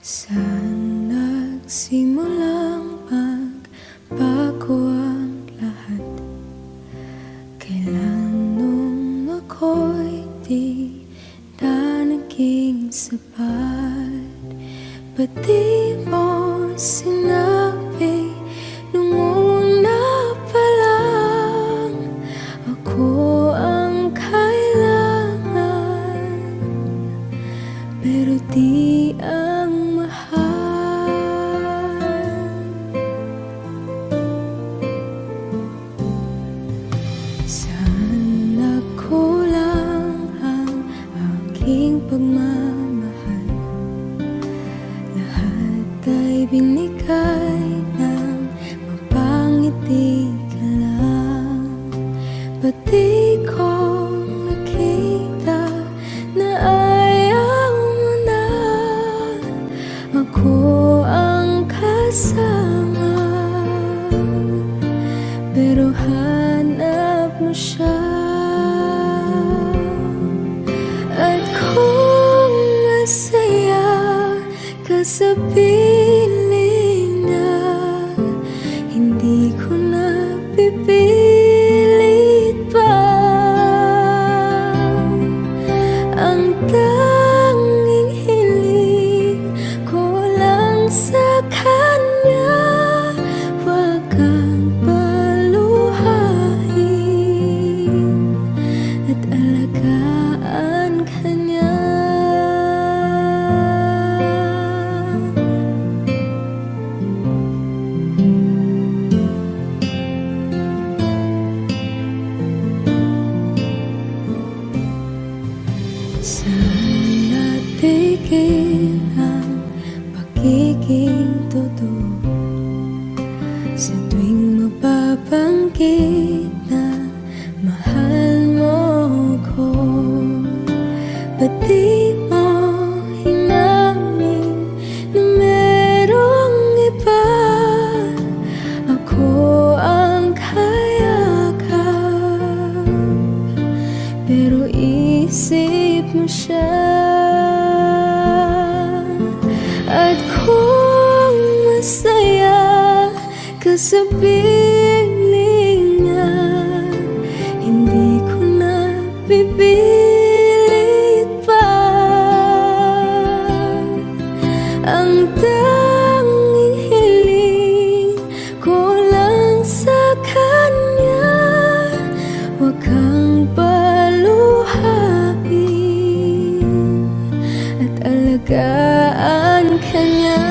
Saan nagsimulang magbago ang lahat? Kailan nung ako'y di na naging sapat? Ba't di mo sinabi nung una pa lang ako ang kailangan, pero di ang mahal? Saan nagkulang ang aking pagmamahal? Lahat ay binigay ng mapangiti ka lang. Ba't di ko nakita na ayaw mo na ako ang kasama, pero hanap mo siya? At kung masaya ka sa piling niya, hindi ko na pipilit pa. Ang tanging hiling ko lang sa kanya, wag kang paluhain at alagaan ka niya. Saan natigil ang pagiging totoo? Sa tuwing mababanggit na mahal mo ko, ba't di mo hinamin na merong iba? Ako ang kayakap, pero isip mo siya. At kung masaya ka sa piling niya, hindi ko na pipilit pa. Ang tanging hiling ko lang sa kanya, wag kang paluhain at alagaan ka niya.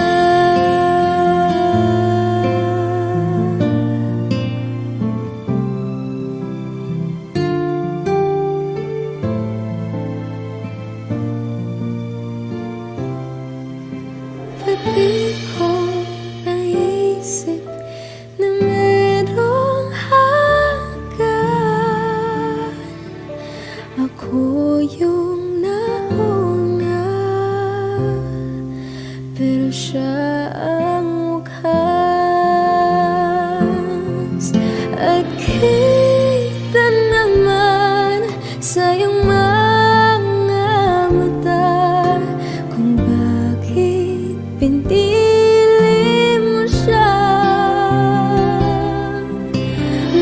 Ba't di ko naisip na merong hanggan? Ako yung nauna, pero siya ang wakas. At kita naman sa iyong mga mata kung bakit pinili mo siya.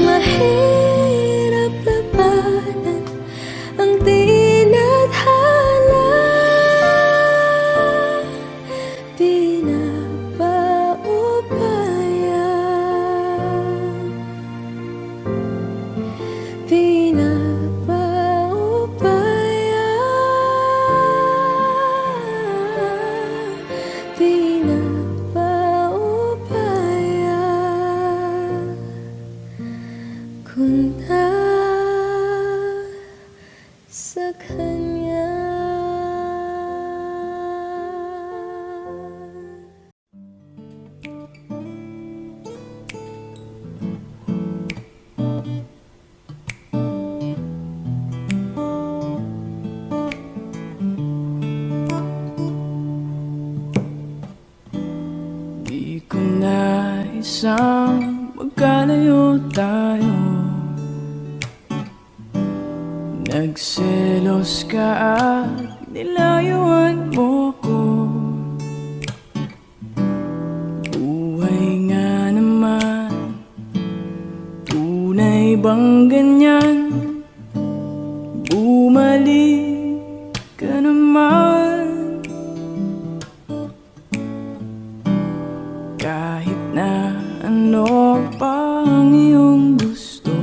Mahirap labanan ang tinadhana, pinapaubaya, pinapaubaya, pinapaubaya ko na sa kanya. Di ko naisang magkalayo tayo. Nagselos ka at nilayuan mo ko. bang ganyan? Bumalik ka naman. Kahit na ano pa ang iyong gusto,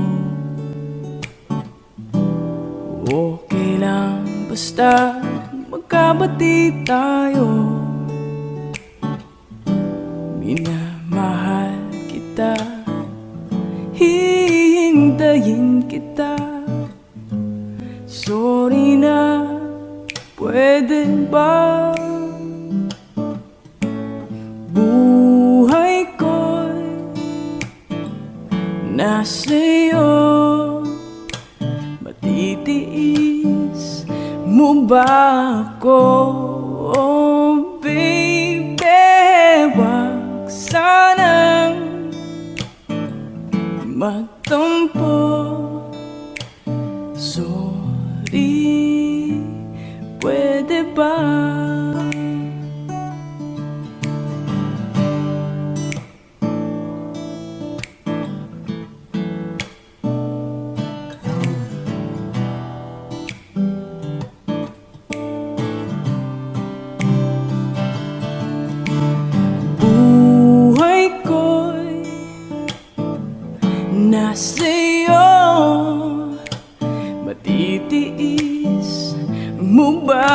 okay lang basta magkabati tayo. Minamahal kita, hihintayin kita. Sorry na, pwede ba? Buhay ko'y nasa'yo. Matitiis mo ba ako? Oh baby, wag sanang magtampo. Sorry, pwede ba? Buhay ko'y nasa'yo. Matitiis mo ba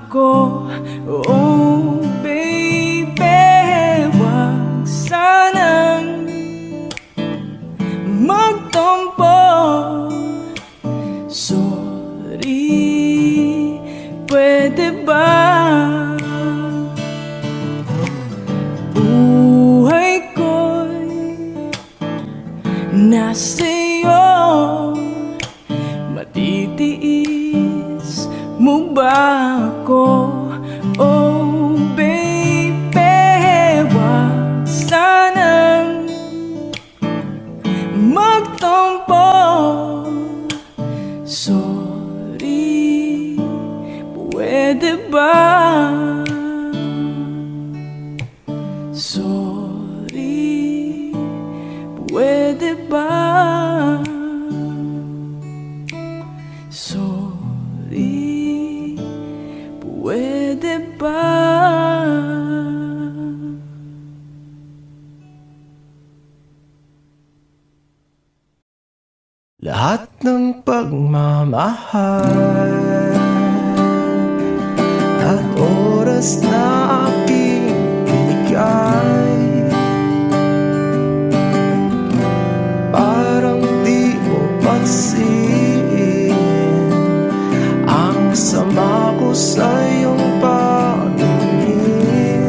ako? Oh baby, wag sanang magtampo. Sorry, pwede ba? Buhay ko'y nasa'yo. Matitiis mo ba ako? Oh baby, wag sanang magtampo. Sorry, pwede ba? Sorry, pwede ba? Sorry, pwede ba? Lahat ng pagmamahal at oras na aking binigay, parang di mo pansin ang sama ko sa iyong paningin.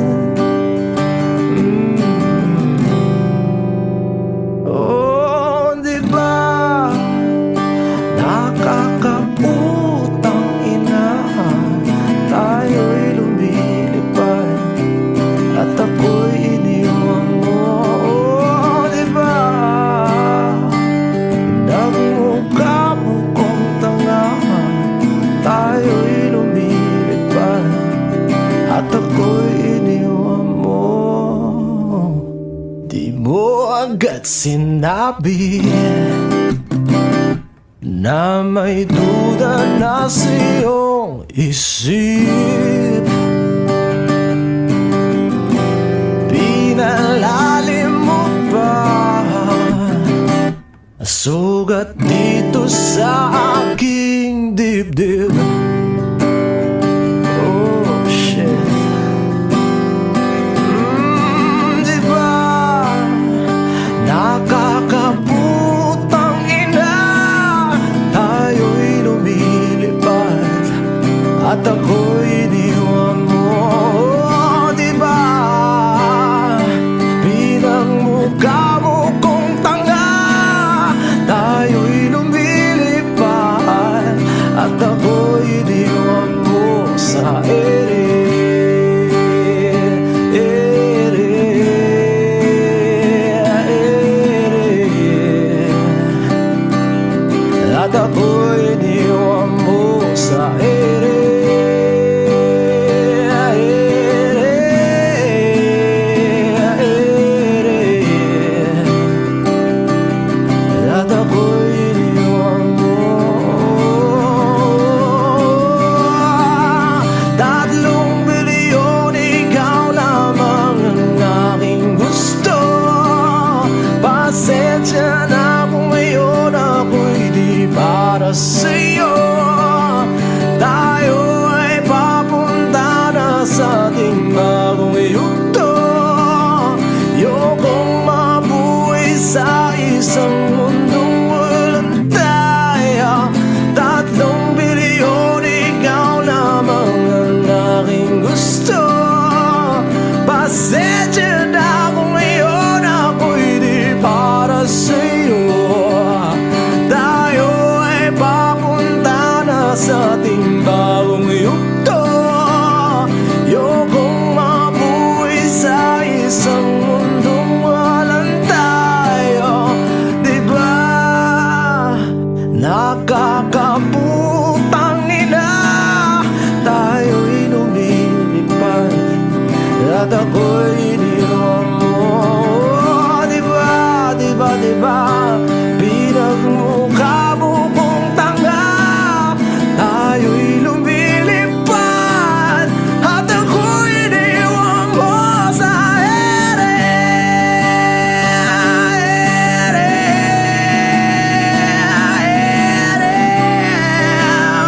Oh, di ba nakakaputang ina, tayo'y lumilipad at ako'y iniwan mo. Oh, di ba pinagmukha mo kong tanga, tayo'y lumilipad at ako'y iniwan mo. Di mo agad sinabi na may duda na sa iyong isip. Pinalalim mo pa sugat dito sa aking dibdib. Oh shit. Di ba nakakaputang ina, tayo'y lumilipad at ako'y iniwan mo. Oh, di ba pinagmukha mo kong tanga, tayo'y Pasensya na kung ngayon ako'y di para sa'yo. Tayo ay papunta na sa ating bagong yugto. Ayokong mabuhay sa isang mundong walang tayo. Diba nakakaputang ina, tayo'y lumilipad at ako'y iniwan mo. Diba, diba, diba, pinagmukha mo kong tanga. Tayo'y lumilipad at ako'y iniwan mo sa ere.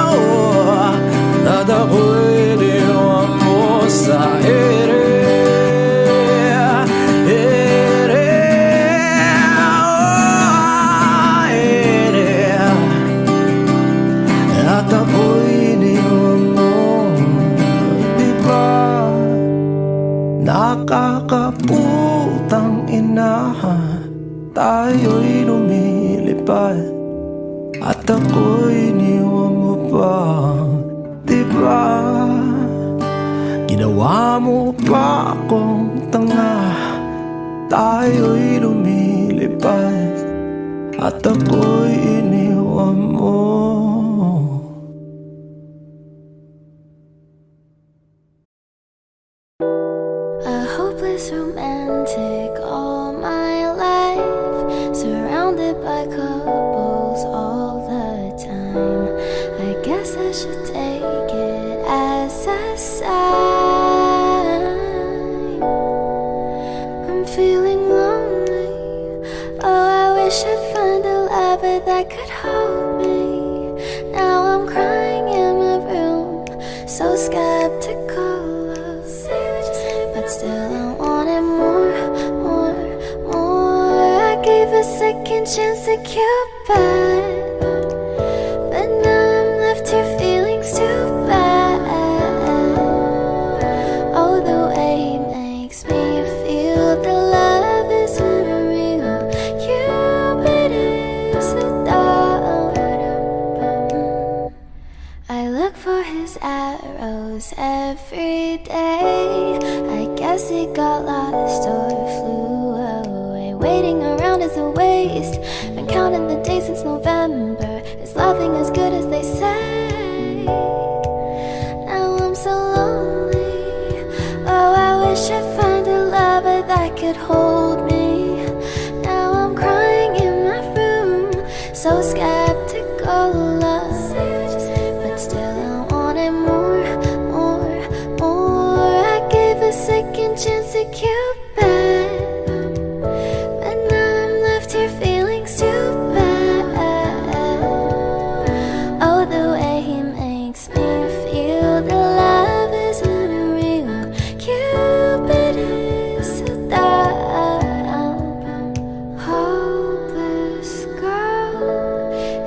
Oh, at ako'y iniwan mo sa ere. At ako'y iniwan mo. Diba nakakaputang ina, tayo'y lumilipad at ako'y iniwan mo pa. Diba ginawa mo pa akong tanga, tayo'y lumilipad at ako'y iniwan mo. A hopeless romantic all my life, surrounded by couples all the time. I guess I should take it as a sign. I'm feeling lonely. Oh, I wish I'd find a lover that could hold me. Now I'm crying in my room, so skeptical. But still I wanted more, more, more. I gave a second chance to Cupid, but now I'm left here feeling too bad. Oh, the way he makes me feel, the love is unreal. Cupid is a dog. I look for his arrows every day. I guess he got lost or flew away. Waiting around is a waste. Been counting the days since November. Is loving as good as they say? Now I'm so lonely. Oh, I wish I'd find a lover that could hold me. Now I'm crying in my room, so skeptical of. But still I wanted more, more, more. I gave a second chance to Cupid, but now I'm left here feeling too bad. Oh, the way he makes me feel, the love is unreal. Cupid is so dumb. Hopeless girl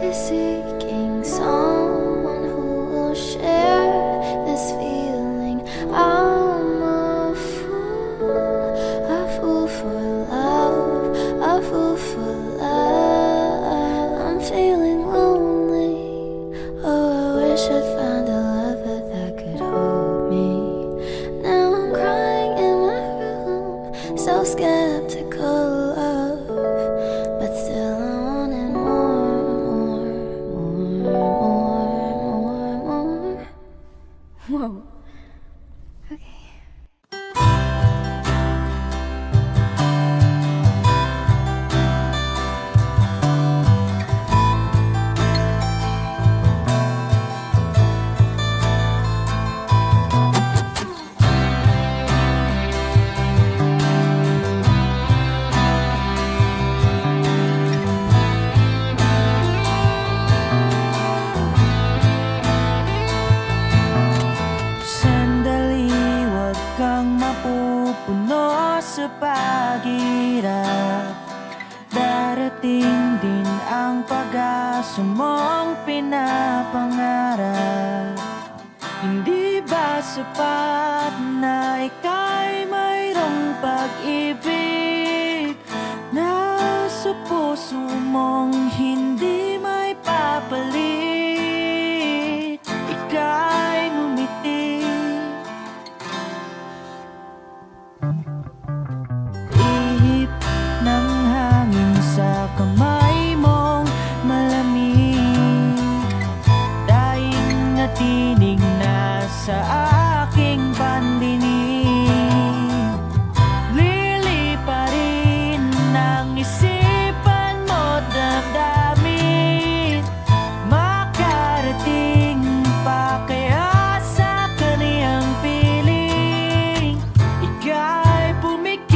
is seeking someone who will share this feeling. I'm a fool for love, a fool for love. I'm feeling lonely. Oh, I wish I'd found a lover that could hold me. Now I'm crying in my room, so skeptical of, but still I wanted more, more, more, more, more. Whoa. Okay. Sandali, wag kang mapupuno sa paghirap. Darating din ang pag-asa mong pinapangarap. Hindi ba sapat na ika'y mayroong Ihip ng hangin sa kamay mong malamig, daing na tinig na sa aking pandinig. Liliparin ng isipan mo't damdamin, makarating pa kaya sa kaniyang piling. Ika'y pumikit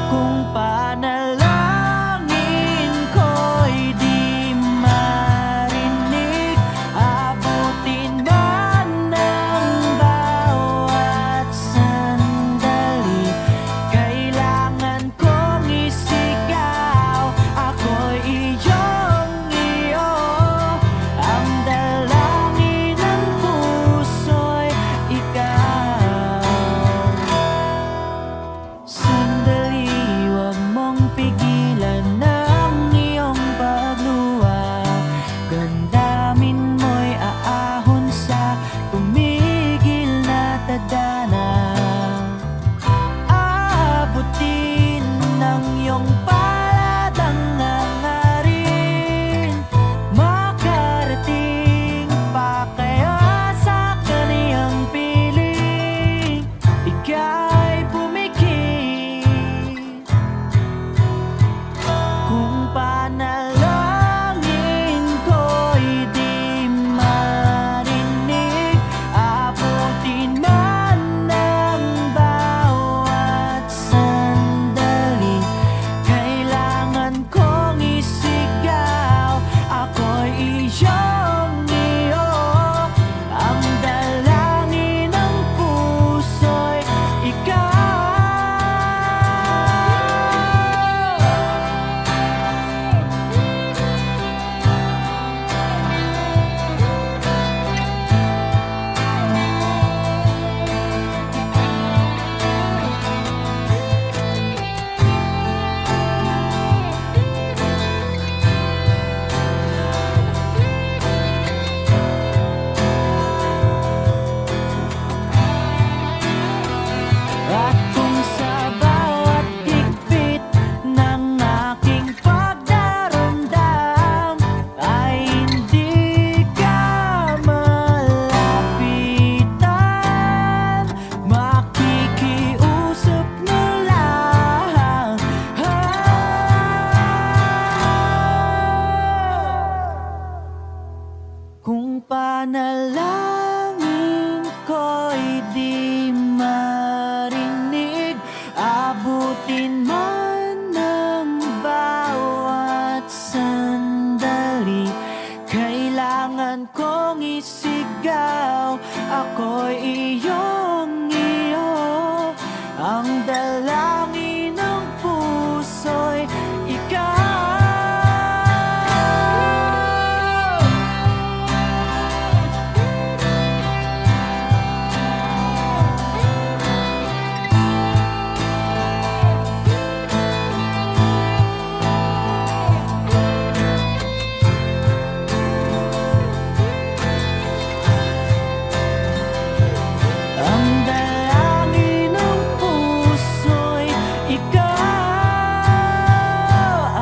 kung panalangin ko'y di marinig. Abutin man ng bawat sandali, kailangan kong isigaw. Ako'y iyong-iyo, ang dalangin ng puso'y ikaw. Sandali, huwag mong pigilan ng iyong pagluha. Damdamin mo'y aahon sa tumigil na tadhana. Aabutin ng iyong palad ang hangarin, makarating pa kaya sa kaniyang piling. Ika'y pumikit kung panalangin ko'y di marinig. Abutin man ng bawat sandali, kailangan kong isigaw. Ako'y iyong-iyo, ang dalangin ng puso'y ikaw. At kung sa bawat higpit ng aking pagdaramdam ay hindi ka malapitan, makikiusap na lang. Kung panalangin ko'y di marinig, abutin man ng bawat sandali, kailangan kong isigaw. Ako'y iyong-iyo, ang dalangin ng puso'y ikaw. Ang dalangin ng puso'y ikaw,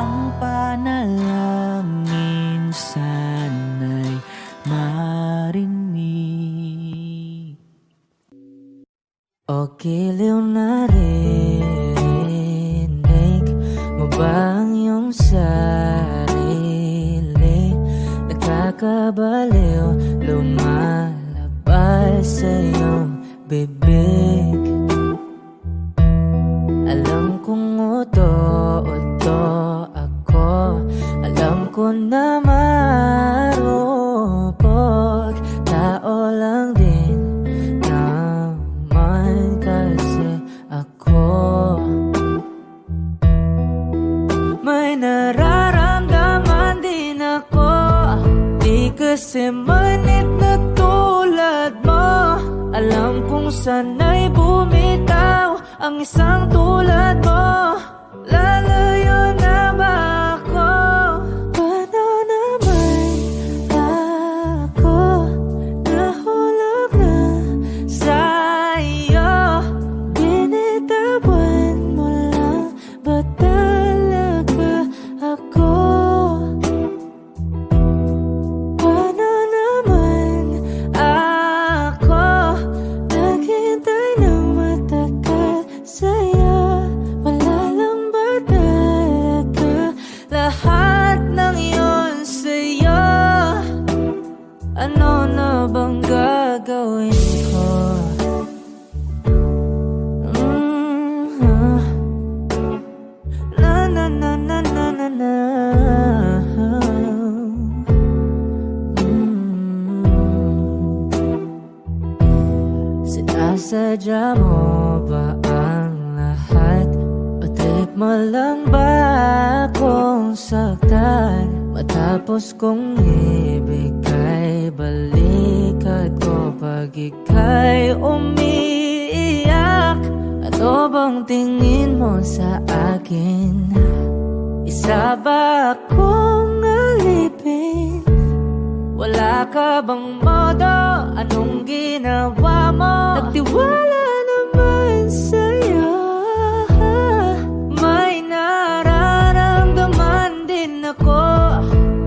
ang panalangin sana'y marinig. O giliw na rinig mo ba ang iyong sarili? Nagkakabaliw, lumalabas sa iyong bibig. Alam kong uto-uto ako, alam ko na marupok, tao lang din naman kasi ako. May nararamdaman din ako, di kasi manit na tulad mo. Alam kong sana'y bumitaw ang isang tulad mo. Lalayo na ba ako? Paano naman ako nahulog na sa Sinasadya mo ba ang lahat? O trip mo lang ba akong saktan? Matapos kong ibigay, balikat ko pag ika'y umiiyak. Ano bang tingin mo sa akin? Isa ba akong alipin? Wala ka bang modo? Anong ginawa mo? Nagtiwala naman sa'yo. May nararamdaman din ako.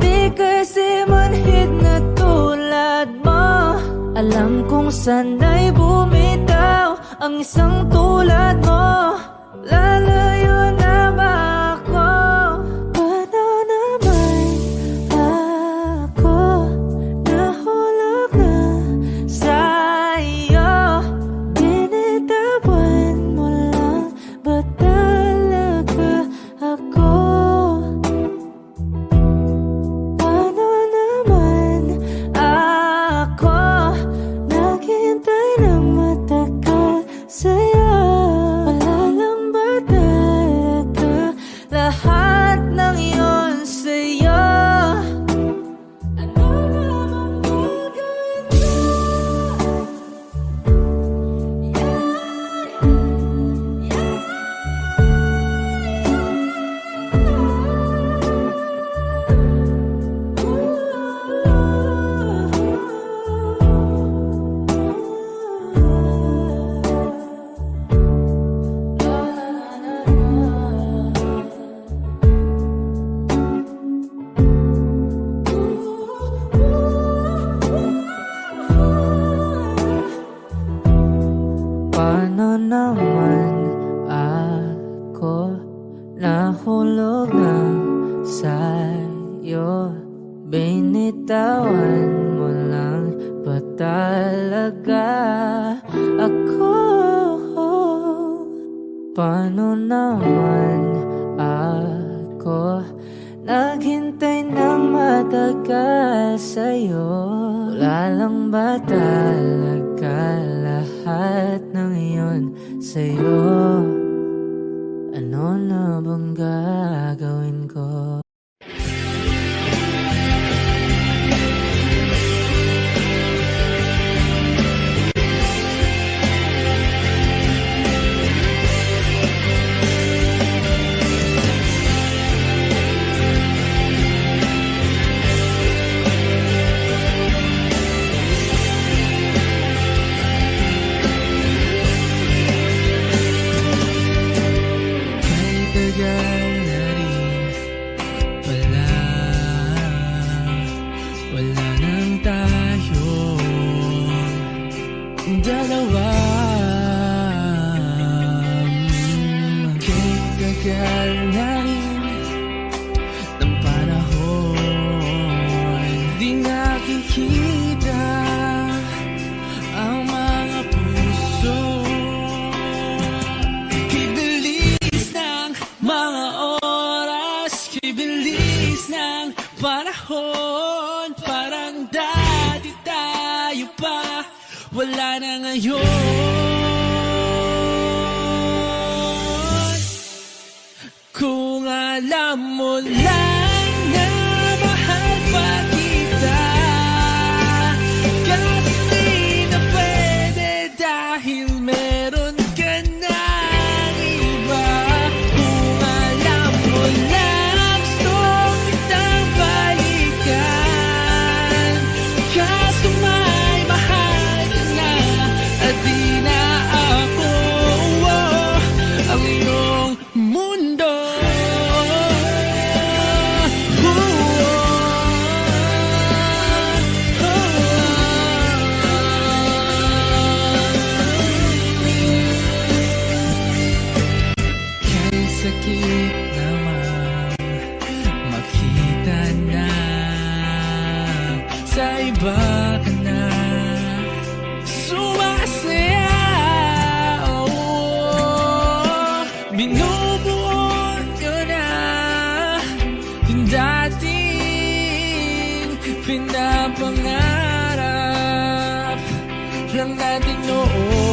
Di kasi manhid na tulad mo. Alam kong sana'y bumitaw ang isang tulad mo. Lalayo na ba ako? Paano naman ako nahulog na sa'yo? Binitawan mo lang ba talaga ako? Paano naman ako naghintay ng matagal sa'yo? Wala lang ba talaga lahat ng iyon sa'yo? Ano naman gagawin mo? Paano naman ako nahulog na sa'yo? Binitawan mo lang ba talaga ako? Paano naman ako naghintay ng matagal sa'yo? Wala lang ba talaga lahat ng iyon sa'yo? Ano na bang gagawin ko? Tagal na rin pala, wala nang tayong dalawa. Tagal na rin ng panahon, di nakikita ang mga puso. Kibilis ng mga oras, kibilis ng panahon. Parang dati tayo pa, wala na ngayon. Kung alam mo lang na mahal pa kita, kahit di na pwede dahil meron ka ng iba. Kung alam mo lang gusto kitang balikan, kaso may mahal ka na at di na ako ang iyong mundo. Kay sakit naman makita na sa iba ka na sumasaya. Binubuo ko na yung dating pinapangarap lang natin noon.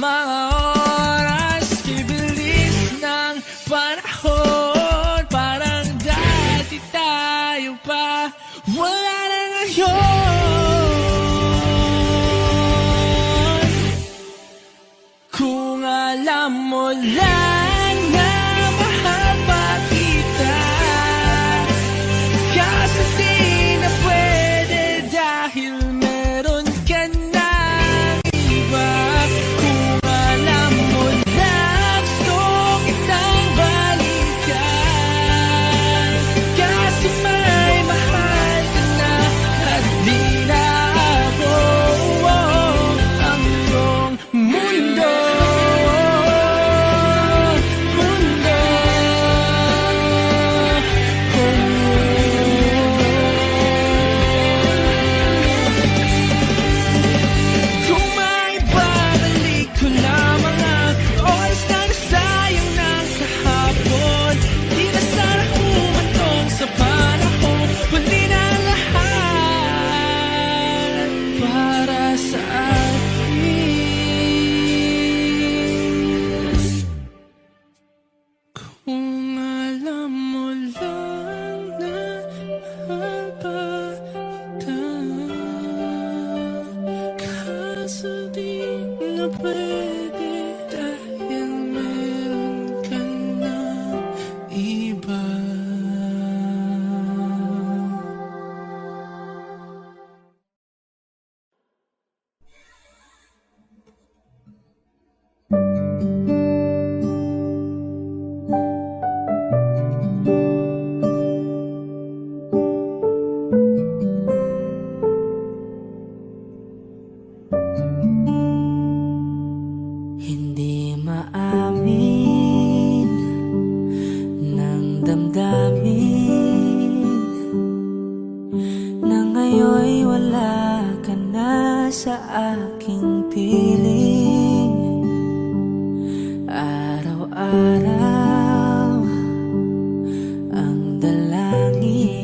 mga oras, kibilis ng panahon. Parang dati tayo pa, wala na ngayon. Kung alam mo lang na mahal pa kita, kaso di na pwede dahil meron ka ng iba. Kung alam mo lang gusto kitang balikan, kasi may mahal ka na at di na ako ang iyong mundo. Kung may babalik ko lamang ang oras na nasayang ng kahapon, di na sana humantong sa panahon. Huli na ang lahat para sa atin. Kung alam mo lang na mahal pa kita, kaso di na pwede dahil meron ka na iba. Hindi maamin ng damdamin na ngayon'y wala ka na sa aking piling. Araw-araw ang dalangin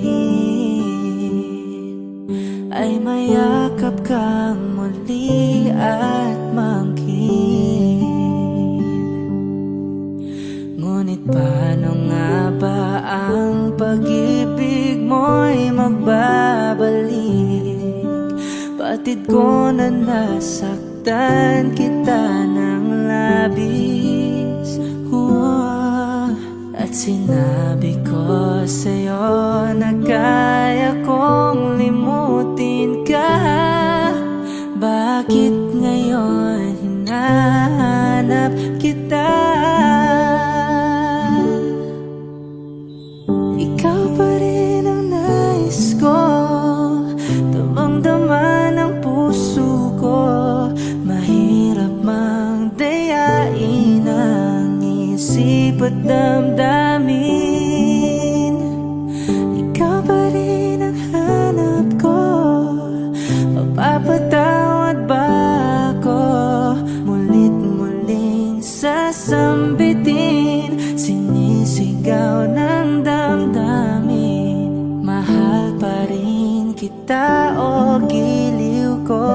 ay mayakap kang muli at mangkin. Ngunit paano nga ba ang pag-ibig mo'y magbabalik? Batid ko na nasaktan kita ng labis. At sinabi ko sa'yo na kaya kong limutin ka. Bakit ngayon hinahanap kita? Ikaw pa rin ang nais ko, damang-dama ng puso ko. Mahirap mang dayain ang isip at damdamin. Ikaw pa rin ang hanap ko, mapapatawad ba ako? Mulit-muling sasambitin, sinisigaw ng damdamin. Mahal pa rin kita o giliw ko?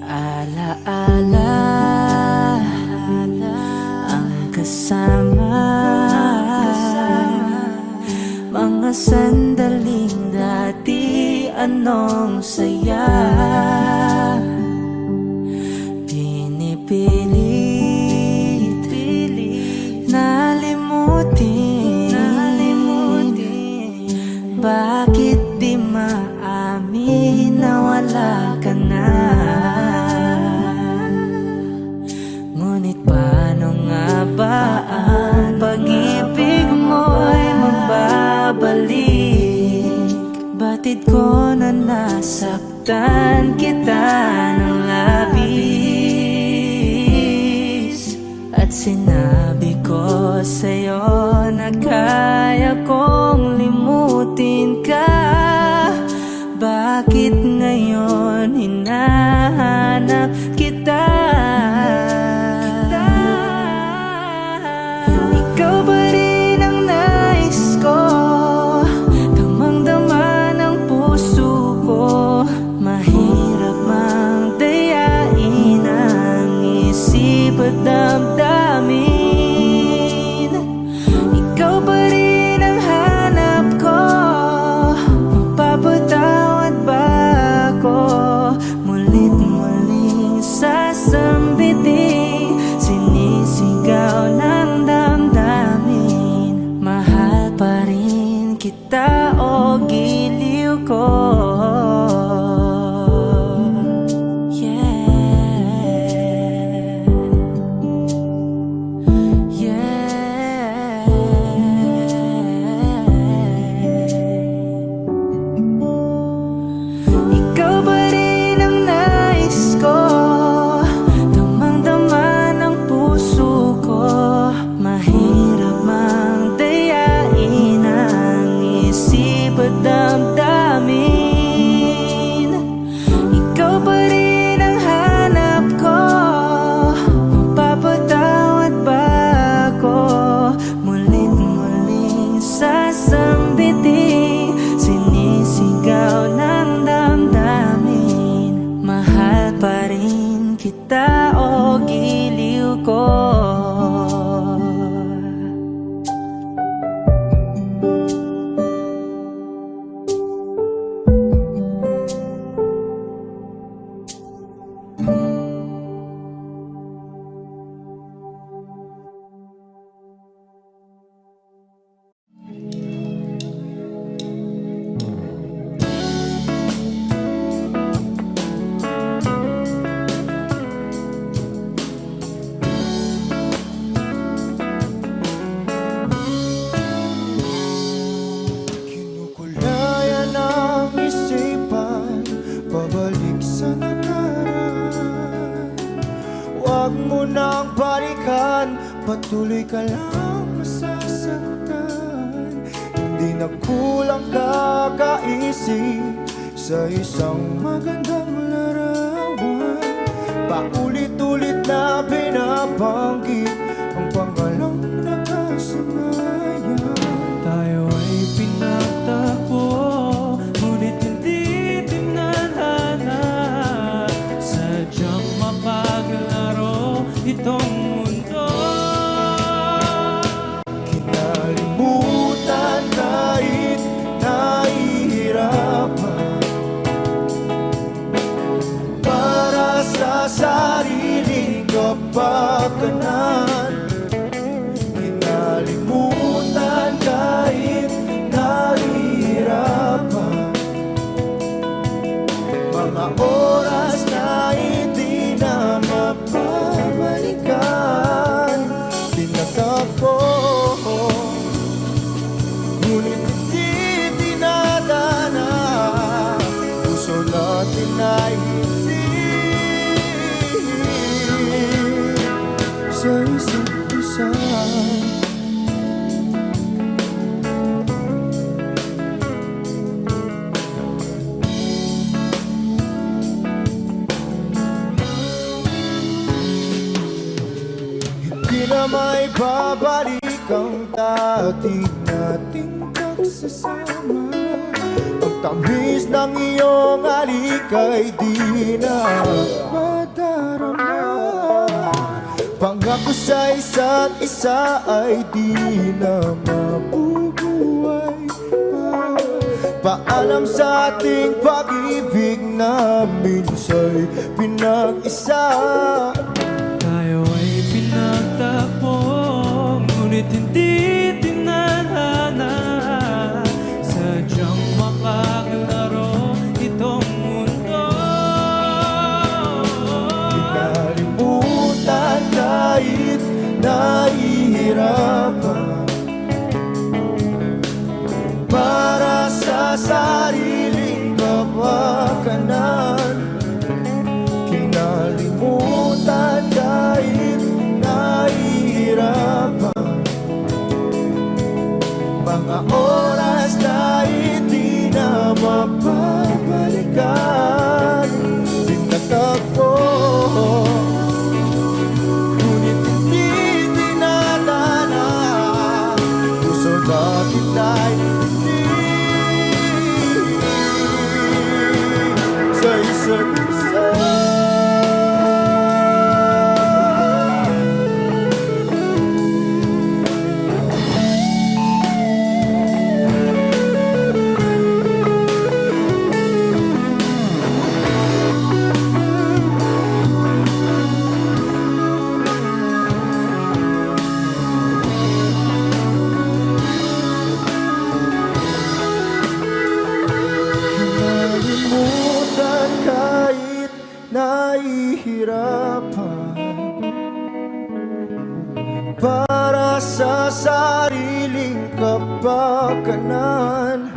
Alaala ang kasama, mga sandaling dati anong saya. Pinipilit nalimutin, bakit di maamin na wala ka na? Ngunit paano nga ba ang pag-ibig mo'y magbabalik? Batid ko na nasaktan kita ng labis. At sinabi ko sa'yo na kaya kong limutin ka. Bakit ngayon hinahanap kita? rin kita o giliw ko. Kinukulayan ang isipan, pabalik sa nakaraan. Huwag mo nang balikan, patuloy ka lang masasaktan. Hindi na kulang kakaisip sa isang magandang larawan. Paulit-ulit na binabanggit ang pangalang nakasanayan. Tayo ay pinagtagpo, ngunit hindi tinadhana. Sadyang mapaglaro itong mundo. Kinalimutan kahit nahihirapan, para sa sariling kapakanan. Kinalimutan kahit nahihirapan, mga oras na hindi na mapabalikan. Tinatapos ngunit hindi dinadana, puso natin ay hindi sa isa't isa. Hindi na may babalik ang dati nating pagsasama. Ang tamis ng iyong halik ay di na madarama. Pangako sa isa't isa ay di na mabubuhay pa. Paalam sa ating pag-ibig na minsa'y pinag-isa. Tayo ay pinagtagpo, ngunit hindi tinadhana. Sadyang makaglaro itong mundo. Kinalimutan kahit nahihirapan, para sa sariling kapakanan. Kinalimutan kahit nahihirapan, mga oras na hindi na mapabalikan. Tinatagpo ngunit hindi dinadana, puso natin ay hindi sa isa't isa. Kinalimutan kahit nahihirapan, para sa sariling kapakanan.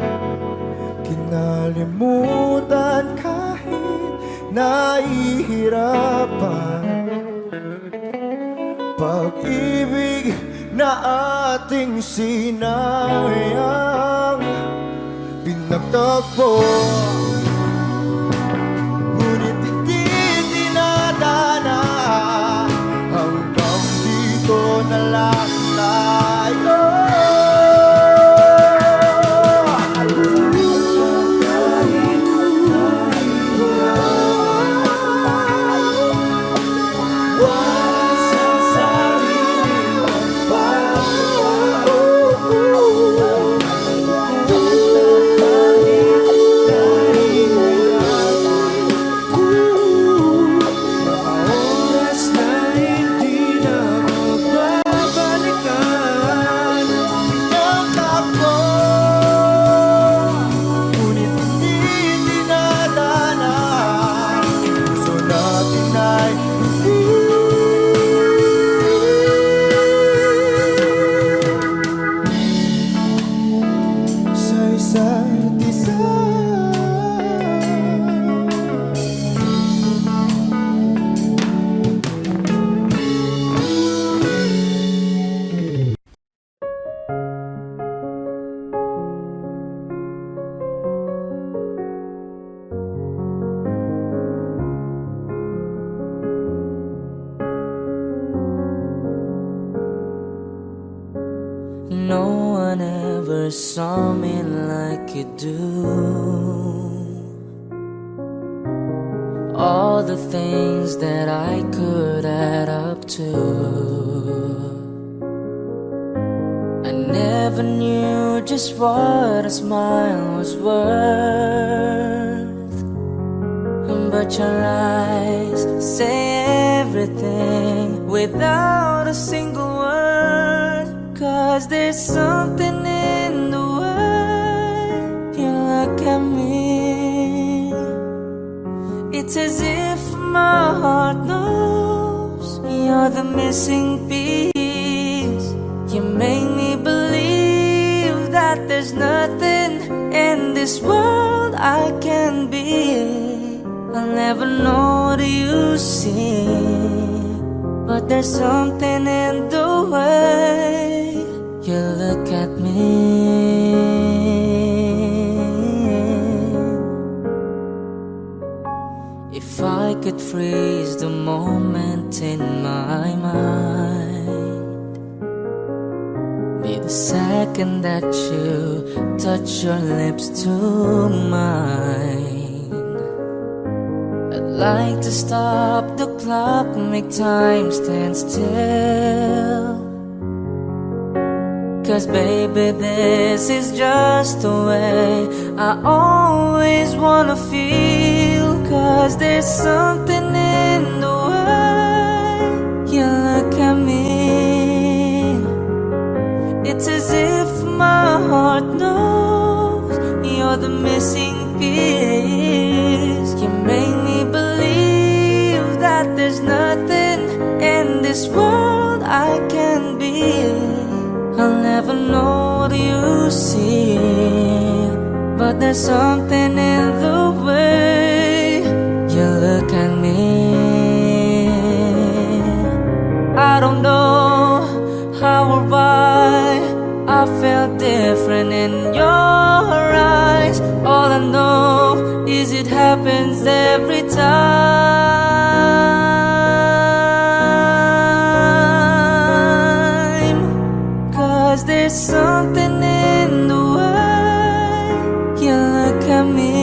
Kinalimutan kahit nahihirapan, pag-ibig na ating sinayang. Pinagtagpo ngunit hindi dinadana, hanggang dito na lang tayo. Kahit nahihirapan, never saw me like you do. All the things that I could add up to, I never knew just what a smile was worth. But your eyes say everything without a single word. 'Cause there's something in the way you look at me. It's as if my heart knows you're the missing piece. You make me believe that there's nothing in this world I can be. I'll never know what you see, but there's something in the way you look at me. If I could freeze the moment in my mind, be the second that you touch your lips to mine. I'd like to stop the clock, make time stand still. 'Cause baby, this is just the way I always wanna feel. 'Cause there's something in the way you look at me. It's as if my heart knows you're the missing piece. You make me believe that there's nothing in this world I can be. I'll never know what you see, but there's something in the way you look at me. I don't know how or why I felt different in your eyes. All I know is it happens every time. 'Cause there's something in the way you look at me.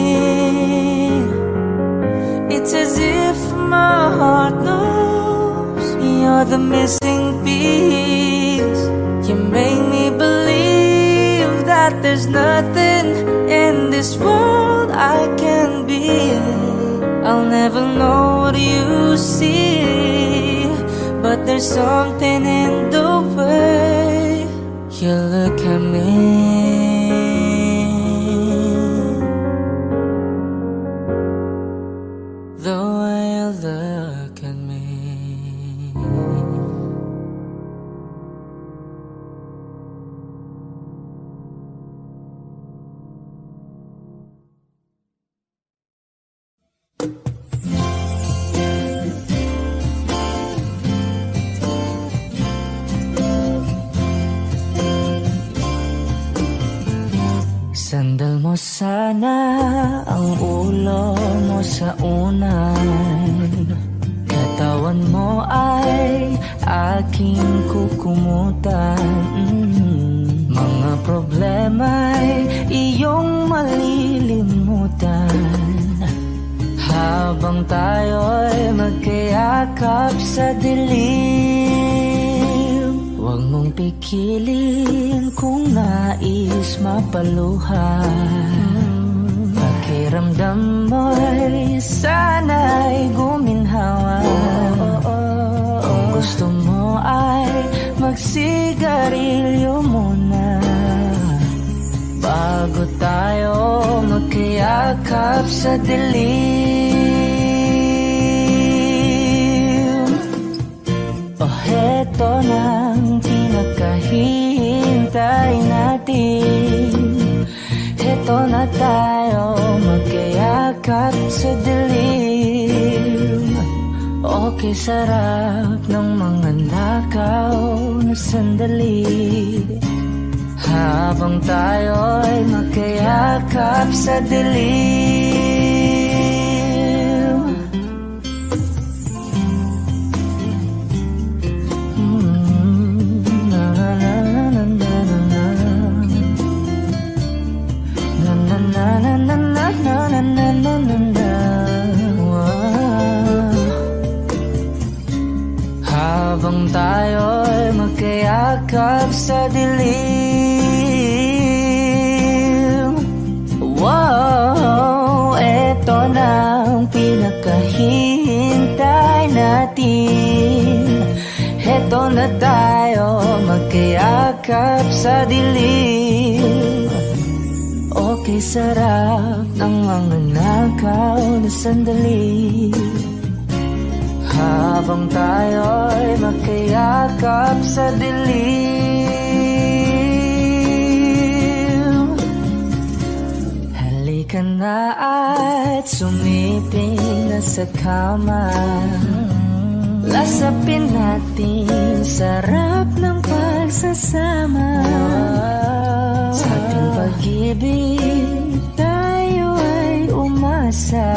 It's as if my heart knows you're the missing piece. You make me believe that there's nothing in this world I can be. I'll never know what you see, but there's something in the way you look at me. The way you look at me. Sandal mo sana ang ulo mo sa unan. Katawan mo ay aking kukumutan. Mga problema'y iyong malilimutan. Habang tayo'y magkayakap sa dilim, huwag mong pikilin kung nais mapaluhan. Pakiramdam mo'y sana'y guminhawa. Kung gusto mo ay magsigarilyo muna bago tayo magkayakap sa dilim. Heto nang pinakahihintay natin. Heto na tayo magkayakap sa dilim. Okay, sarap ng mga nakaw na sandali. Habang tayo'y magkayakap sa dilim. Heto na tayo magkayakap sa dilim. Okay, sarap ng mga nakaw na sandali. Habang tayo'y magkayakap sa dilim. Halika na at sumiping na sa kama. Lasapin natin sarap ng pagsasama. Sa ating pag-ibig tayo ay umasa.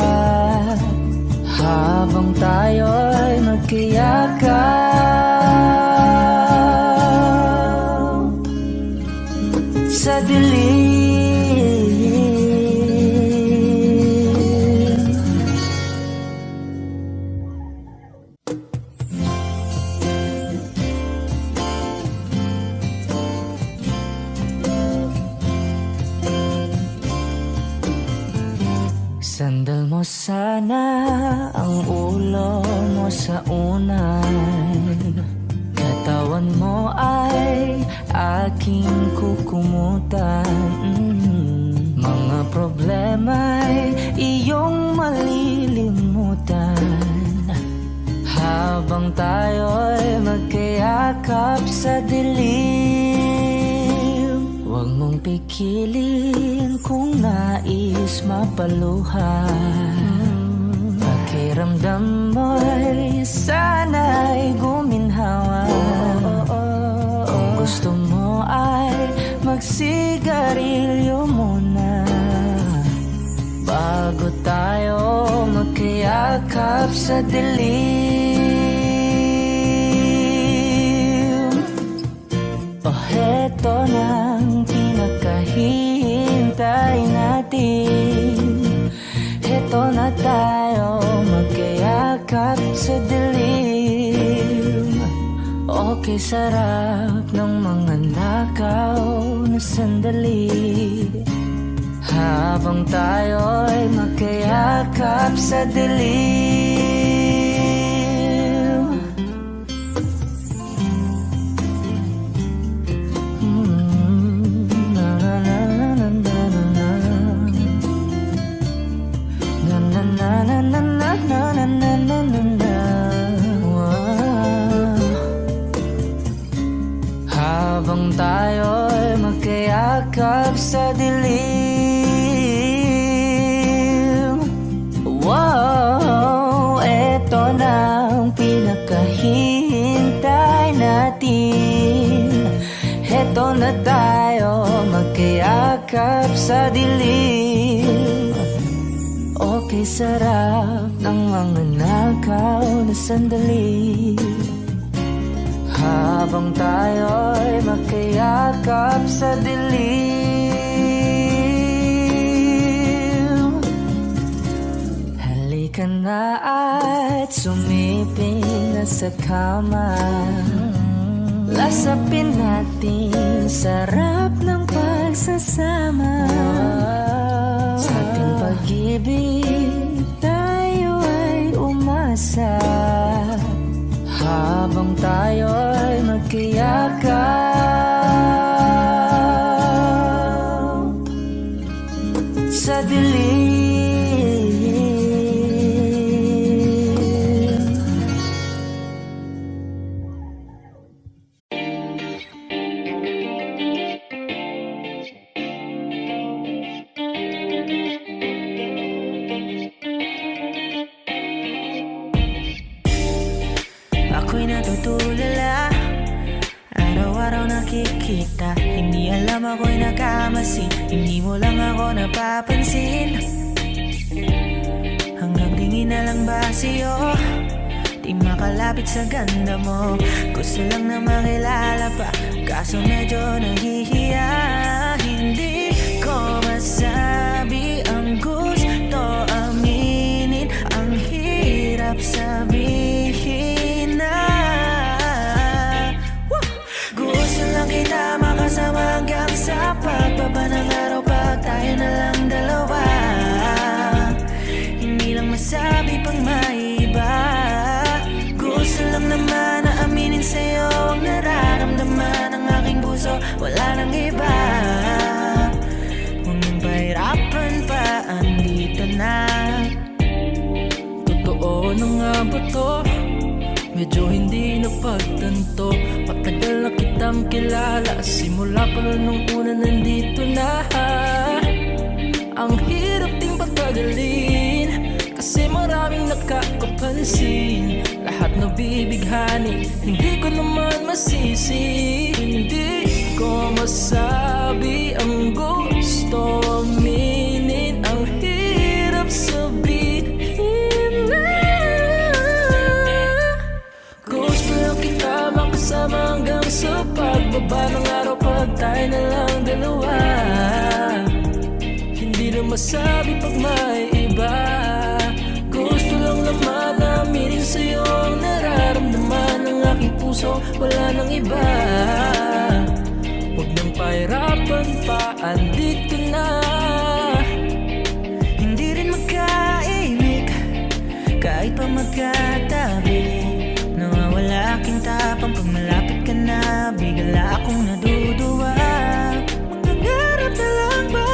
Habang tayo'y magkayakap sa dilim. Sandal mo sana ang ulo mo sa unan. Katawan mo ay aking kukumutan. Mga problema'y iyong malilimutan. Habang tayo'y magkayakap sa dilim. Huwag mong pikilin kung nais mapaluhan. Pakiramdam mo'y sana'y guminhawa. Kung gusto mo ay magsigarilyo muna bago tayo magkayakap sa dilim. Heto nang pinakahihintay natin. Heto na tayo magkayakap sa dilim. Okay, sarap ng mga nakaw na sandali. Habang tayo'y magkayakap sa dilim. Habang tayo'y magkayakap sa dilim. Wow, eto na ang pinakahihintay natin. Eto na tayo magkayakap sa dilim. Okay, sarap ng mga nakaw na sandali. Habang tayo'y magkayakap sa dilim. Halika na at sumiping na sa kama. Lasapin natin sarap ng pagsasama. Sa ating pag-ibig tayo ay umasa. Habang tayo'y magkayakap sa dilim. Ako'y natutulala, araw-araw nakikita. Hindi alam ako'y nagkamasi, hindi mo lang ako napapansin. Hanggang tingin na lang ba sa'yo, di makalapit sa ganda mo. Gusto lang na makilala pa, kaso medyo nahihiya. Hindi ko masabi ang gusto aminin, ang hirap sabihin na. Gusto lang kita makasama hanggang sa pagbaba ng araw, pag tayo na lang dalawa. Hindi lang masabi pang maiba, gusto lang naman na aminin sa'yo nga ba to? Medyo hindi na pagtanto. Matagal na kitang kilala, simula pa nung una nandito na. Ang hirap ding patagalin, kasi maraming nakakapansin. Lahat nabibighani, hindi ko naman masisi. Hindi ko masabi ang gusto aminin, ang hirap sabihin na. Gusto lang kita makasama hanggang sa pagbaba ng araw, pag tayo na lang dalawa. Hindi na masabi pag may iba. Gusto lang naman aminin sa'yo ang nararamdaman ng aking puso, wala nang iba. Huwag nang pahirapan pa, andito na. Hindi rin magkaimik kahit pa magkatabi. Nawawala aking tapang pag malapit ka na, bigla akong naduduwa. Mangangarap na lang ba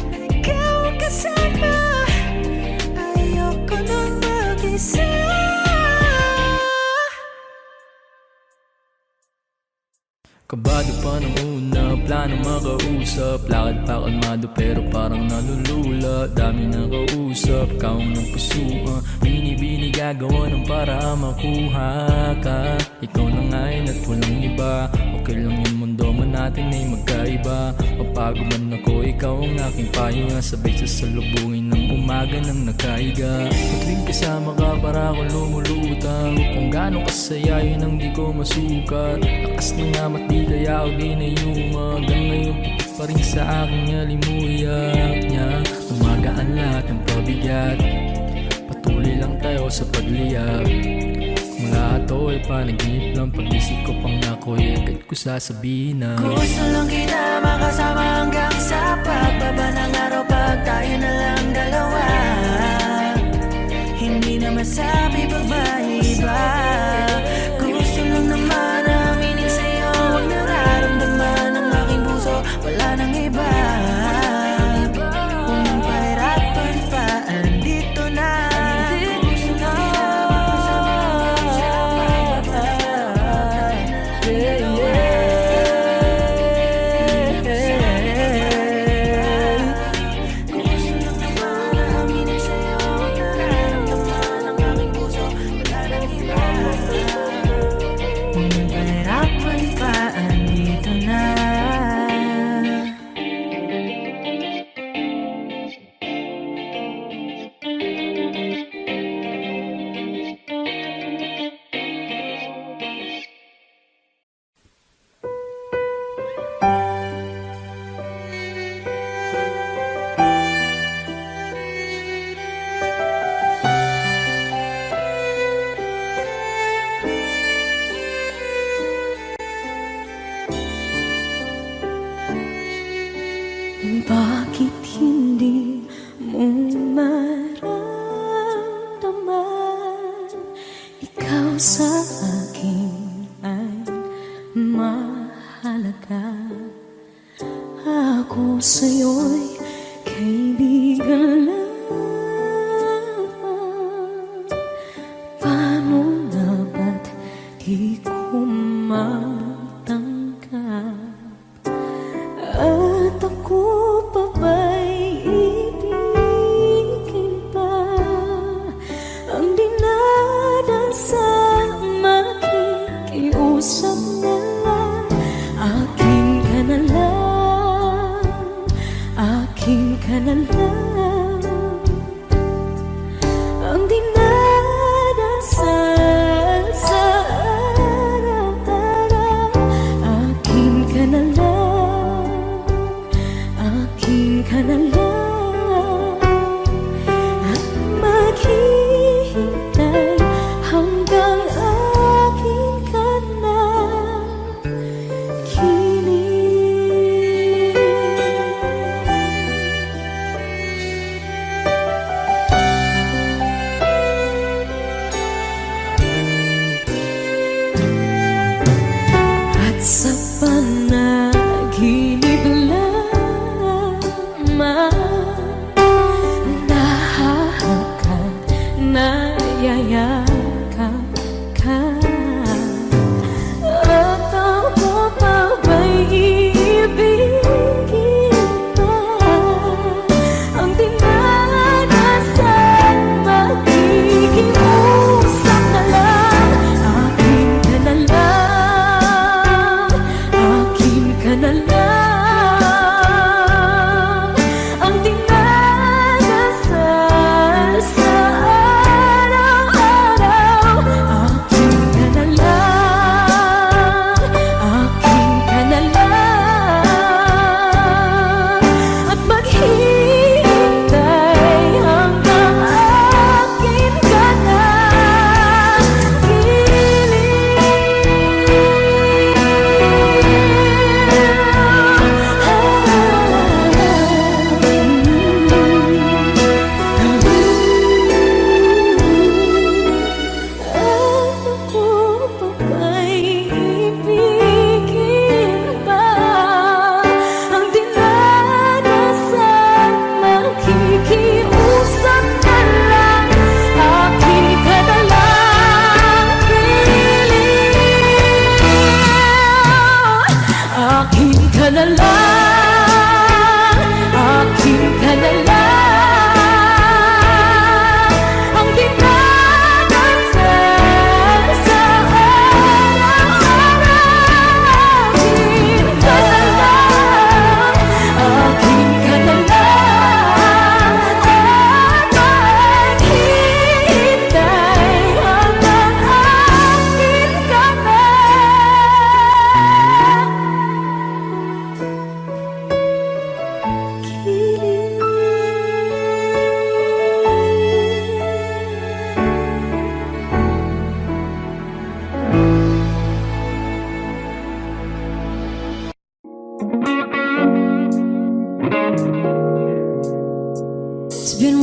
na ikaw ang kasama? Ayoko nang mag-isa. Kabado pa ng una, plano makausap. Lakad pa kalmado pero parang nalulula. Dami na kausap, kaong ng puso. Binibini gagawa ng para makuha ka. Ikaw na ngayon at walang iba. Okay lang yung mundo man natin ay magkaiba. Mapagod man ako, ikaw ang aking pahinga. Sabay sasalubungin ng umaga nang nakahiga. Tuwing kasama ka para akong lumulutang. Kung gano'ng kasaya yun ang di ko masukat. Lakas ng amat di kaya ako di na yuma. Hanggang ngayon putik pa rin sa aking alimuyak niya. Umagaan lahat ng pabigat, patuloy lang tayo sa pagliyab. Kung lahat to ay panaginip ng pag-isip ko pang ako'y agad ko sasabihin na gusto lang kita makasama hanggang sa pagbaba ng araw, pag tayo na lang dalawa. Hindi na masabi pag may iba. Gusto lang naman aminin sa'yo ang nararamdaman ng aking puso, wala nang iba. Kung nang pahirapan pa, andito na. Gusto lang kita makasama hanggang sa pagbaba ng araw, pag tayo na lang dalawa. Gusto lang naman aminin sa'yo ang nararamdaman ng aking puso, wala nang iba. Kung nang pahirapan pa, andito na. Bakit hindi mo maramdaman? Ikaw sa akin ay mahalaga. Ako sa'yo'y kaibigan lamang. Paano na ba't di ko matanggap? At ako pa ba'y ibigin pa? Ang dinadasang makikiusap na lang. Akin ka na lang, akin ka na lang. Ang dinadasal sa araw-araw. Akin ka na lang, akin ka na lang. At maghihintay hanggang akin ka na. At sa panaginip lamang, nahahakan, nayayakap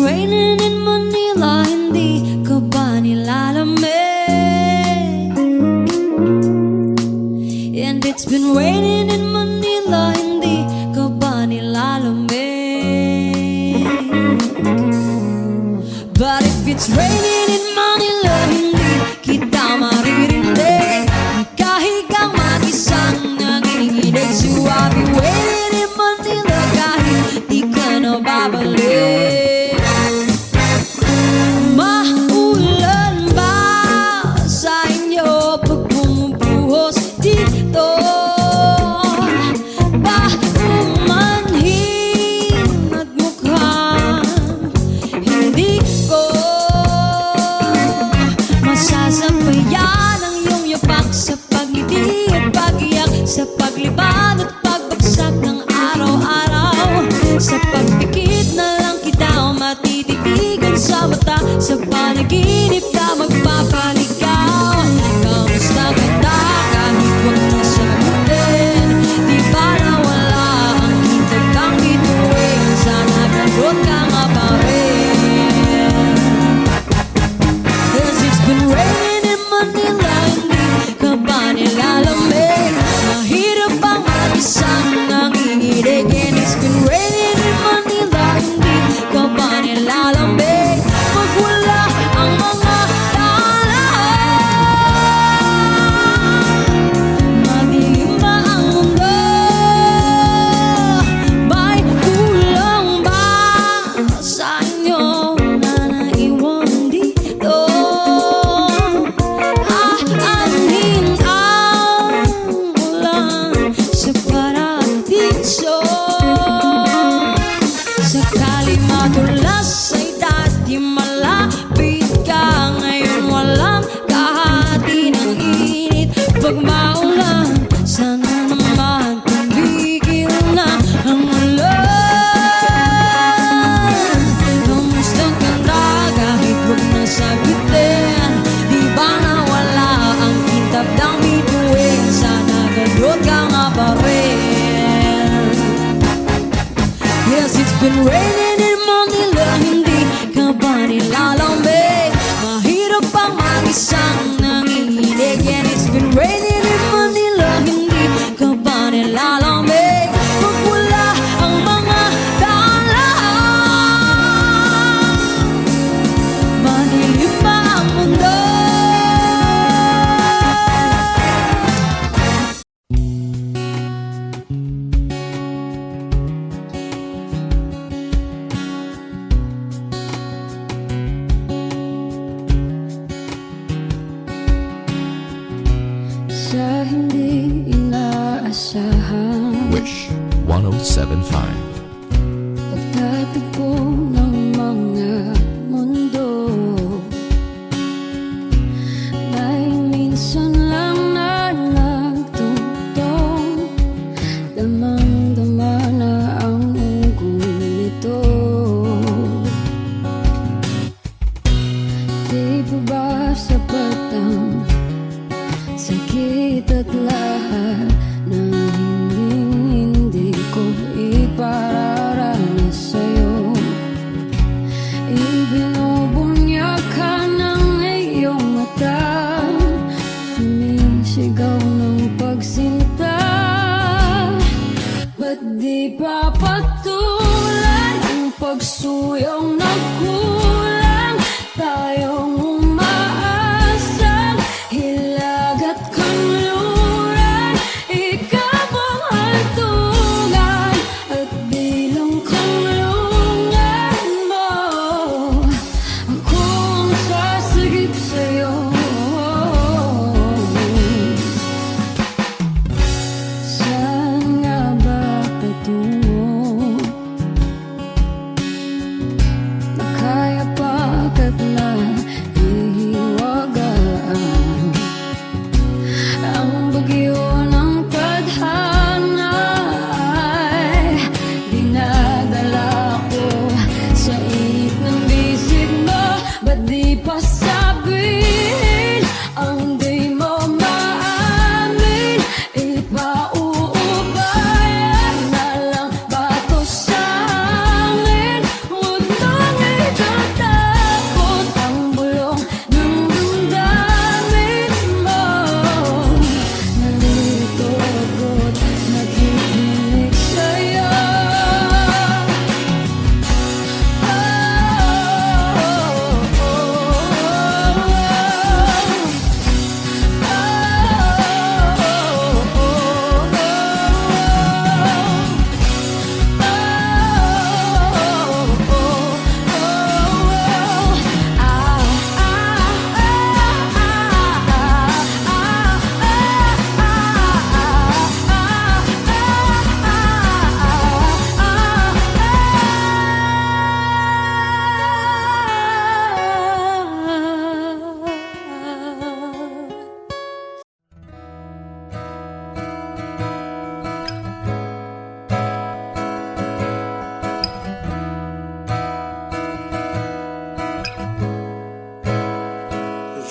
raining in Manila, hindi ka ba nilalamig? And it's been raining in Manila, hindi ka ba nilalamig? But if it's raining in Manila, hindi kita maririnig. Nagkahigang mag-isang nanginginig. So I'll be waiting in Manila kahit di ka na babalik. Maulan ba sa inyo pag bumubuhos dito? Ba umanhin at mukhang hindi ko masasabayan ang iyong yapak sa pagngiti at pag-iyak, sa paglibad at pagbagsak ng araw-araw. Sa pagpikit na lang kita matititigan sa mata, sa panaginip na magpapaligaw. Kamusta kita kahit huwag na sagutin? Di ba nawala ang kitag kang bituin? Sana ganun ka nga pa rin. 'Cause it's been raining in Manila, hindi ka ba nilalamig? Mahirap bang mag-isang nanginginig? And it's been raining in Manila, hindi ka ba nilalamig? Pag wala ang mga daan, madilim na ang mundo. May kulang ba sa inyo na naiwan dito? Aanhin ang ulan sa paradiso. Sakali madulas ay dati malapit ka, ngayon walang kahati ng init. Pag maulan, sana naman tumigil na ang ulan. Kamusta ka na kahit huwag na sagutin? Di ba nawala ang kitab ng bituin? Sana ganun ka nga pa rin. Yes, it's been raining in Manila, hindi ka ba nilalamig? Mahirap bang mag-isang nanginginig? And it's been raining in Manila, hindi ka ba nilalamig? Pag wala ang mga daan, madilim pa ang mundo. Sa hindi inaasahan, Wish 1075. pagtatagpo ng mga mundo, may minsan lang na nagtutong, damang-dama na ang ugol nito. Di pa ba sapat ang sakit at lahat ng hindi ko ipararanas sa'yo? Ibinubunyak ka ng iyong mata, sumisigaw ng pagsinta. Ba't di pa patulan ang pagsuyong na kulang? Tayong umaasang hilag at kanluran, ikaw ang hantungan at bilang kanlungan mo. Akong sasagip sa'yo. Saan nga ba patungo?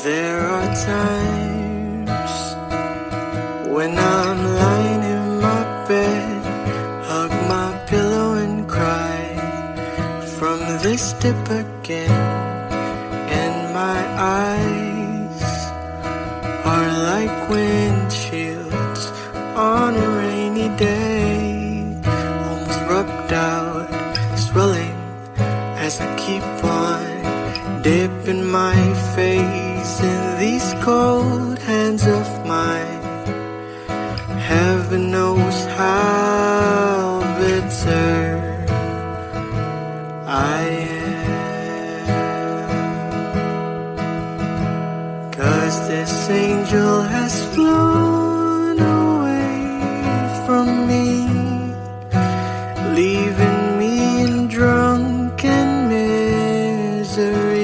There are times when I'm lying in my bed, hug my pillow and cry from this dip again. And my eyes are like windshields on a rainy day, almost rubbed out, swelling as I keep on dipping my face in these cold hands of mine. Heaven knows how bitter I am, 'cause this angel has flown away from me, leaving me in drunken misery.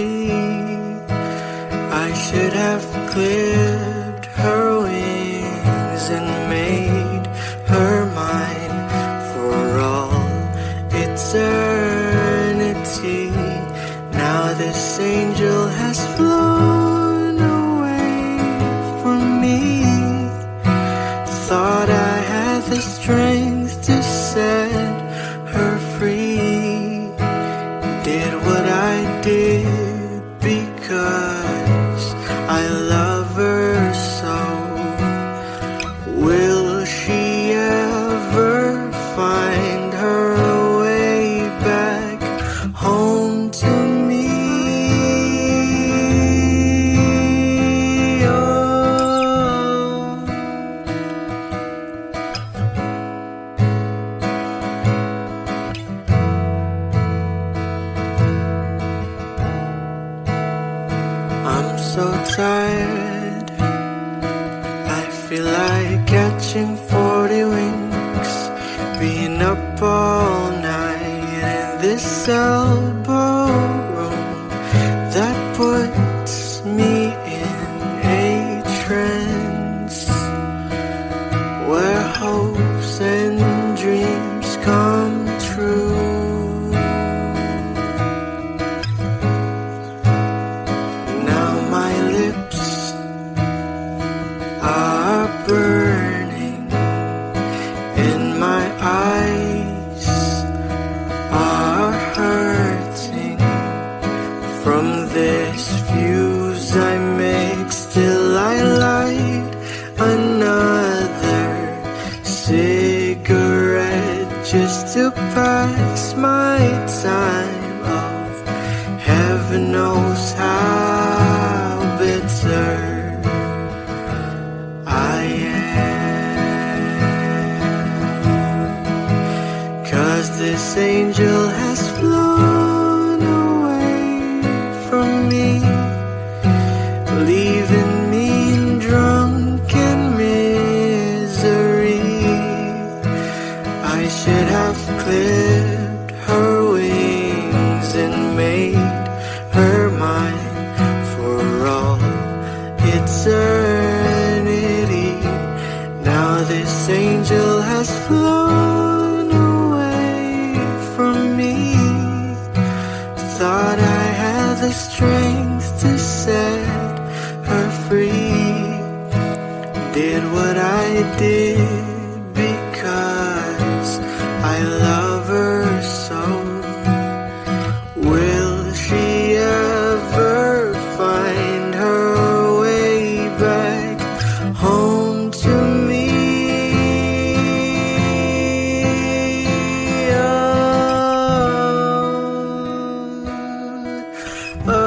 I should have clipped her wings and made her mine for all eternity. Now this angel has flown away from me. Thought I had the strength to set her free. Did what I did because I love her so. Will she ever find her way back home to me? Oh. I'm so tired, I feel like catching 40 wings, being up all night in this elbow room that puts me in a trance, where hopes and dreams come true. Now my lips are burning and my eyes are hurting from this fuse I make. Still I light another cigarette just to pass my time. Oh, heaven knows how bitter I am, 'cause this angel has flown away from me, leaving me in drunken misery. I should have clipped her wings and made her mine for all eternity. Now this angel has flown away from me. Thought I had the strength to set her free. Did what I did because I love her so. Will she ever find her way back home to me? Oh, oh.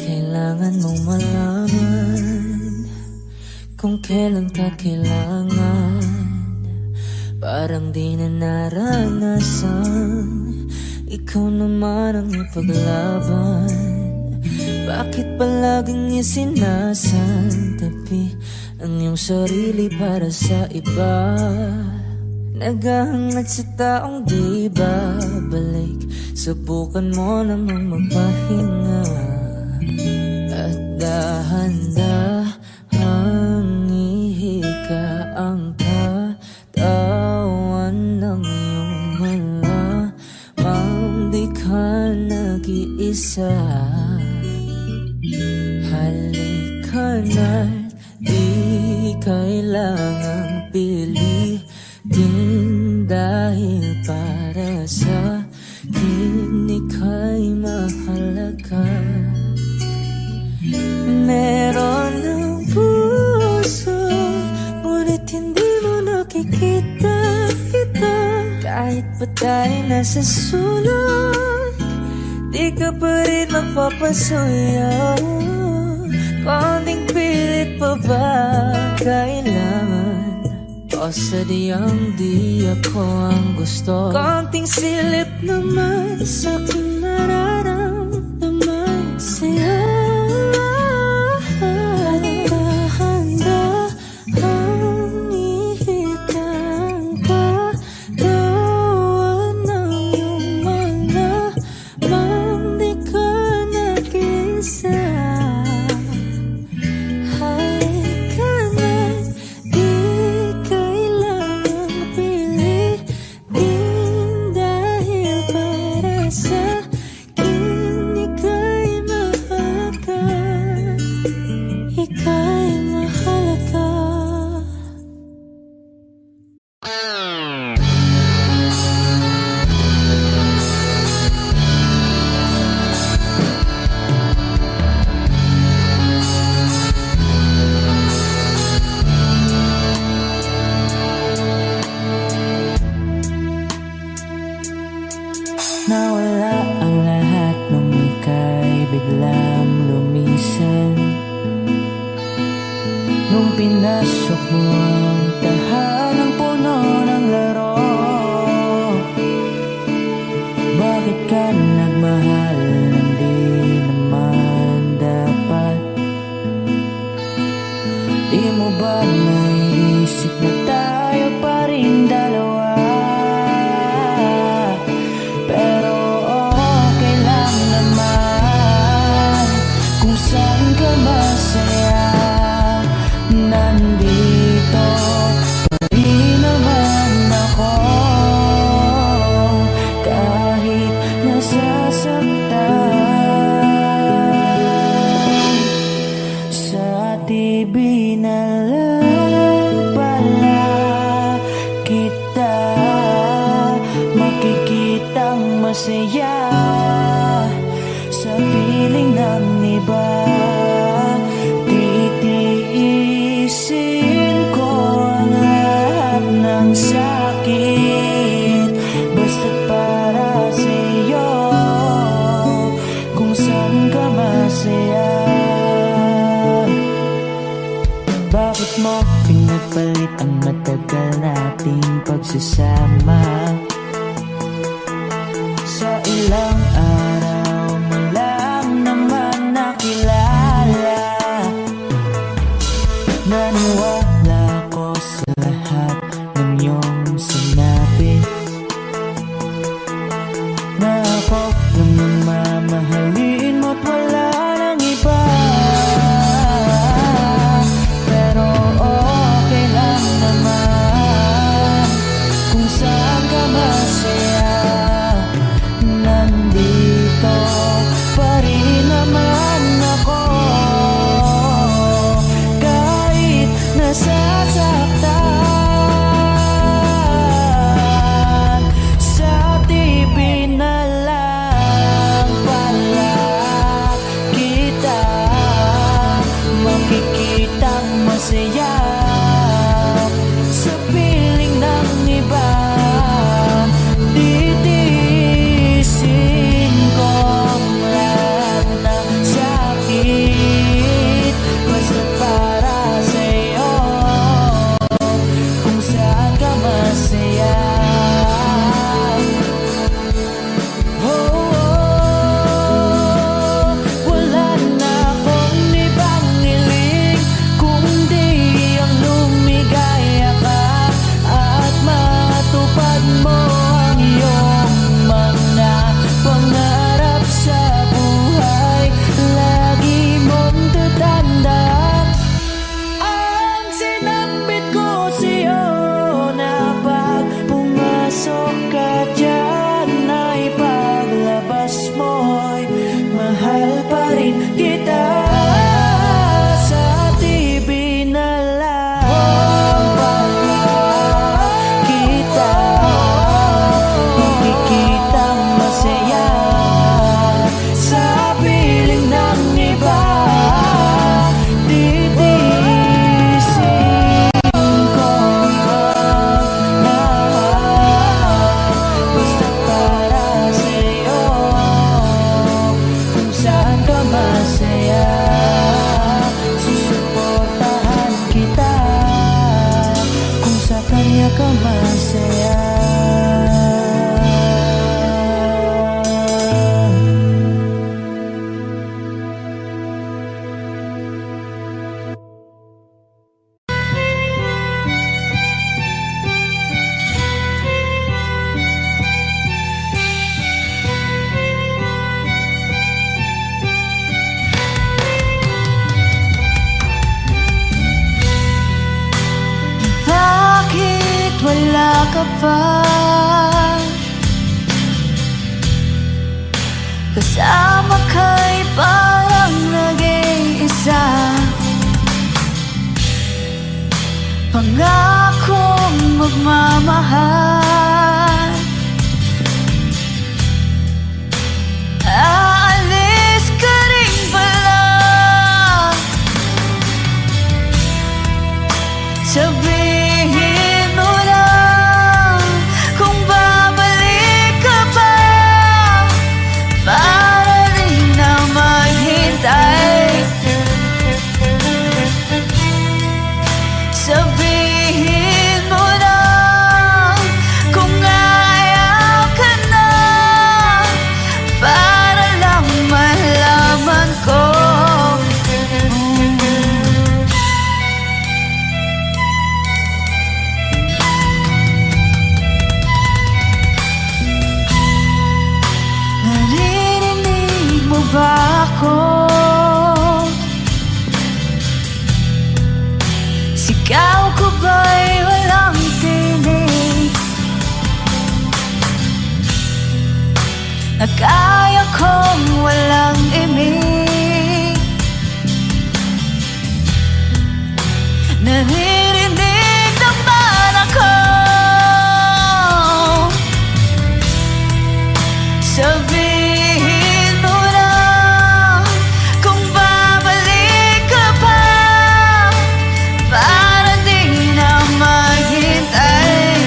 Kailangan mong malaman kung kailan ka kailangan. Parang di na naranasan, ikaw naman ang ipaglaban. Bakit palaging isinasantabi ang iyong sarili para sa iba? Naghahangad sa taong di babalik. Subukan mo namang magpahinga at dahan-dahang ihika ang katawan ng iyong malamang di ka nag-iisa. Halika na't di kailangang pilitin, dahil para sa akin ika'y mahalaga. Meron ng puso, ngunit hindi mo nakikita ito. Kahit pa tayo nasa sulok, di ka pa rin mapapasuyo. Konting pilit pa ba kailangan? O sadyang di ako ang gusto? Konting silip naman sa aking nararamdaman sa'yo. Handa-handang ihika ang katawan ng iyong malamang di ka nag-isa. Nawala ang lahat nung ika'y biglang lumisan. Nung pinasok mo ang tahanang puno ng laro, bakit ka nagmahal nang di naman dapat? Di mo ba naisip na tayo pa rin dalawa? Pero okay lang naman kung saan ka masaya. Nandito pa rin naman ako, kahit nasasaktan. Sa TV na lang pala kita makikitang masaya sa piling ng iba. Titiisin ko ang lahat ng sakit, basta't para sa'yo, kung saan ka masaya. Bakit mo pinagpalit ang matagal nating pagsasama? Sa ilang araw mo lang naman nakilala. Naniwala ko sa lahat ng iyong sinabi, na ako lang ang mamahalin mo't wala nang iba. Pero okay lang naman kung saan ka masaya. Nandito ka pa. Kasama ka'y parang nag-iisa. Pangakong magmamahal. Aalis ka rin pala. Sabihin mo lang kung babalik ka pa, para rin na maghintay. Sabihin mo lang kung ayaw ka na, para lang malaman ko. Naririnig mo ba ako? Sigaw ko ba'y walang tinig? Na kaya kong walang imig? Naririnig naman ako. Sabihin mo lang kung babalik ka pa, para di na maghintay.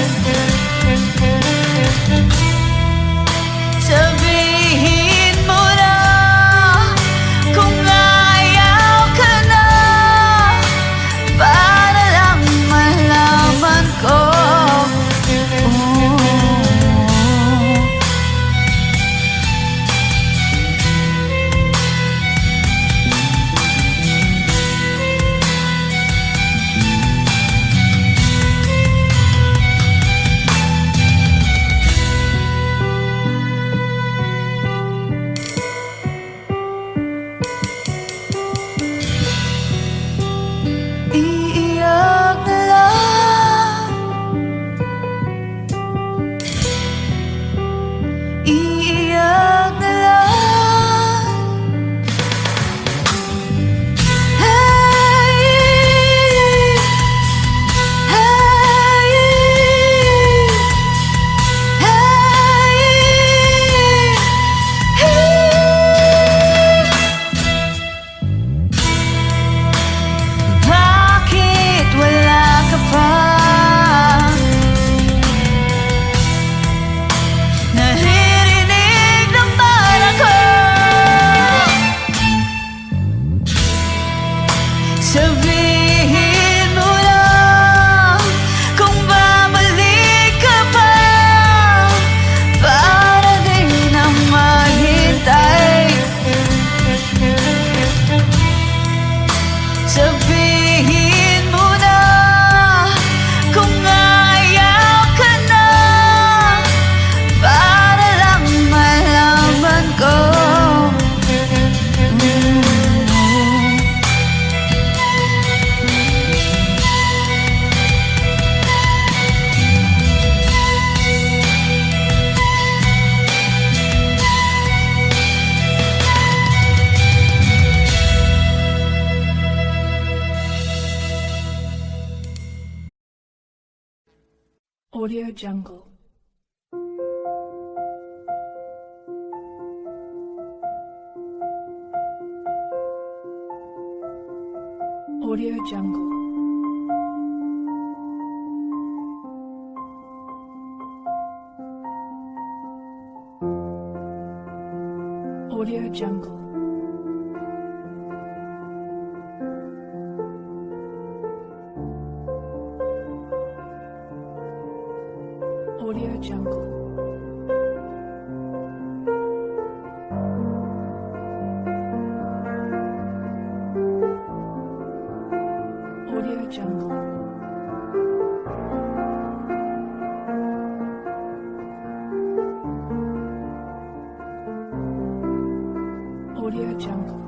Sabihin mo lang kung ayaw ka na, para lang malaman ko. Iiyak na lang. Iiyak na lang. Hey, hey, bakit wala ka pa? Naririnig naman ako. Sabihin mo lang kung babalik ka pa, para di na maghintay. Sabihin mo na kung ayaw ka na, para lang malaman ko. Audio Jungle. Audio Jungle. Audio Jungle. Audio Jungle. Audio Jungle. Audio Jungle.